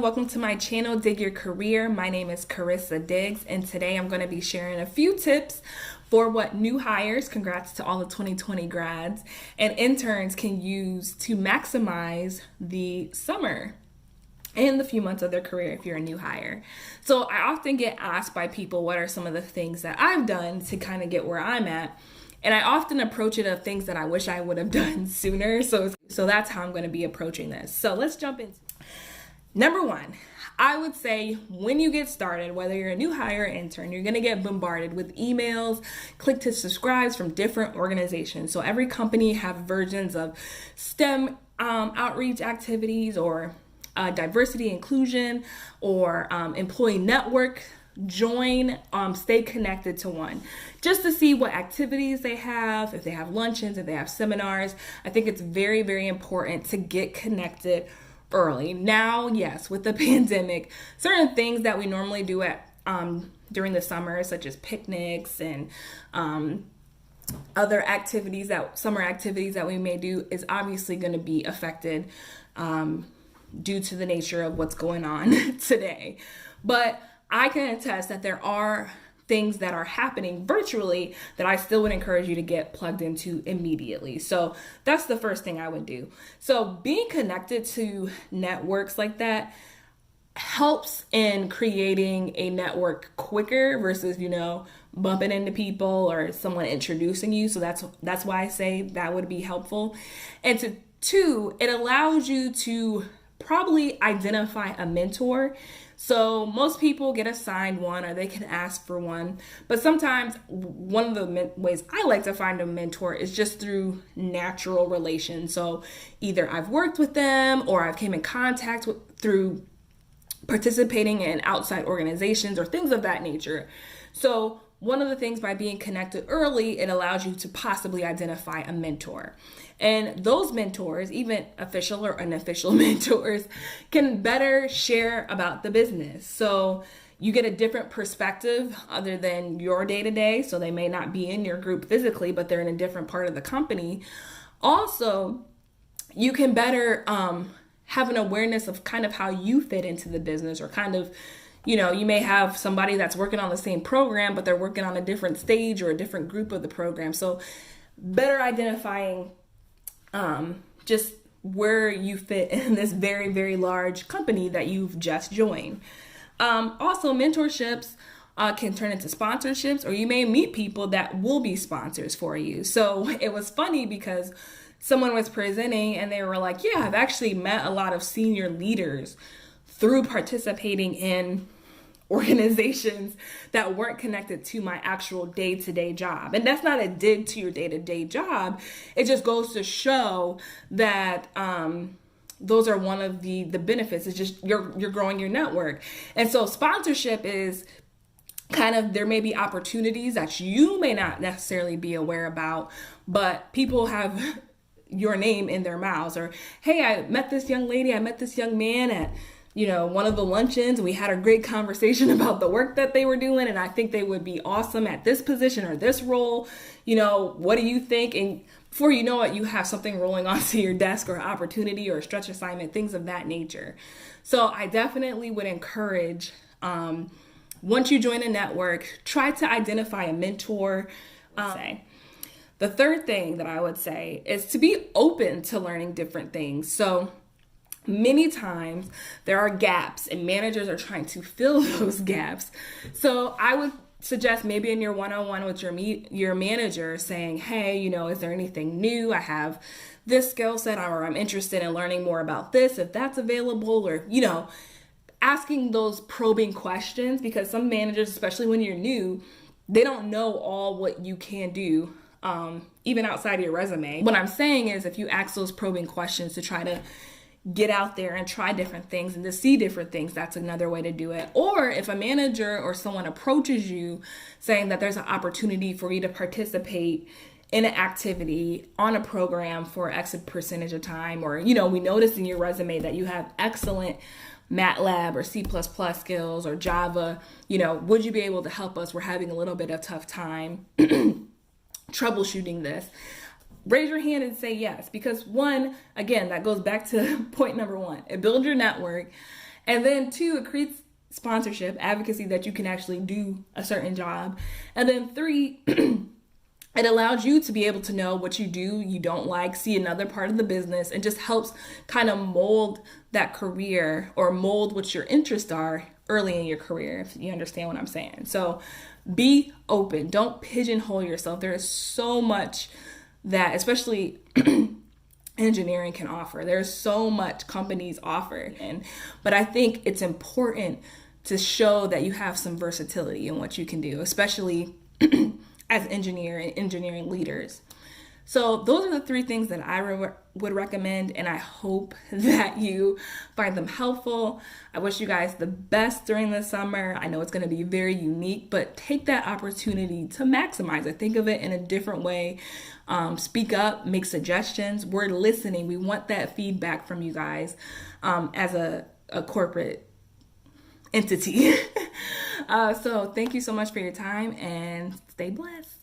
welcome to my channel, Dig Your Career. My name is Carissa Diggs, and today I'm going to be sharing a few tips for what new hires, congrats to all the 2020 grads, and interns can use to maximize the summer and the few months of their career if you're a new hire. So I often get asked by people what are some of the things that I've done to kind of get where I'm at. And I often approach it of things that I wish I would have done sooner. So that's how I'm going to be approaching this. So let's jump into number one. I would say when you get started, whether you're a new hire or intern, you're going to get bombarded with emails, click to subscribes from different organizations. So every company have versions of STEM outreach activities or diversity inclusion or employee network. Join, stay connected to one just to see what activities they have, if they have luncheons, if they have seminars. I think it's very, very important to get connected early. Now, yes, with the pandemic, certain things that we normally do at during the summer, such as picnics and other activities, summer activities that we may do, is obviously going to be affected due to the nature of what's going on today. But I can attest that there are things that are happening virtually that I still would encourage you to get plugged into immediately. So that's the first thing I would do. So being connected to networks like that helps in creating a network quicker versus, bumping into people or someone introducing you. So that's why I say that would be helpful. And two, it allows you to probably identify a mentor. So most people get assigned one or they can ask for one. But sometimes one of the ways I like to find a mentor is just through natural relations. So either I've worked with them or I've came in contact with through participating in outside organizations or things of that nature. So one of the things by being connected early, it allows you to possibly identify a mentor. And those mentors, even official or unofficial mentors, can better share about the business. So you get a different perspective other than your day-to-day. So they may not be in your group physically, but they're in a different part of the company. Also, you can better have an awareness of kind of how you fit into the business, or kind of, you may have somebody that's working on the same program, but they're working on a different stage or a different group of the program. So better identifying just where you fit in this very, very large company that you've just joined. Also, mentorships can turn into sponsorships, or you may meet people that will be sponsors for you. So it was funny because someone was presenting and they were like, yeah, I've actually met a lot of senior leaders through participating in organizations that weren't connected to my actual day-to-day job. And that's not a dig to your day-to-day job. It just goes to show that those are one of the benefits. It's just you're growing your network. And so sponsorship is kind of, there may be opportunities that you may not necessarily be aware about, but people have your name in their mouths. Or, hey, I met this young lady, I met this young man at one of the luncheons. We had a great conversation about the work that they were doing, and I think they would be awesome at this position or this role. What do you think? And before you know it, you have something rolling onto your desk, or an opportunity or a stretch assignment, things of that nature. So I definitely would encourage, once you join a network, try to identify a mentor. The third thing that I would say is to be open to learning different things. So many times there are gaps and managers are trying to fill those gaps. So I would suggest maybe in your one-on-one with your manager saying, hey, is there anything new? I have this skill set, or I'm interested in learning more about this, if that's available, or, asking those probing questions, because some managers, especially when you're new, they don't know all what you can do, even outside of your resume. What I'm saying is, if you ask those probing questions to try to get out there and try different things and to see different things, that's another way to do it. Or if a manager or someone approaches you saying that there's an opportunity for you to participate in an activity on a program for X percentage of time, or, we noticed in your resume that you have excellent MATLAB or C++ skills or Java, would you be able to help us? We're having a little bit of tough time troubleshooting this. Raise your hand and say yes, because one, again, that goes back to point number one. It builds your network, And then 2, it creates sponsorship, advocacy that you can actually do a certain job. And then 3, it allows you to be able to know what you don't like, see another part of the business, and just helps kind of mold that career or mold what your interests are early in your career, if you understand what I'm saying. So be open. Don't pigeonhole yourself. There is so much that, especially engineering, can offer. There's so much companies offer. But I think it's important to show that you have some versatility in what you can do, especially as engineering leaders. So those are the 3 things that I would recommend, and I hope that you find them helpful. I wish you guys the best during the summer. I know it's going to be very unique, but take that opportunity to maximize it. Think of it in a different way. Speak up, make suggestions. We're listening. We want that feedback from you guys as a corporate entity. So thank you so much for your time, and stay blessed.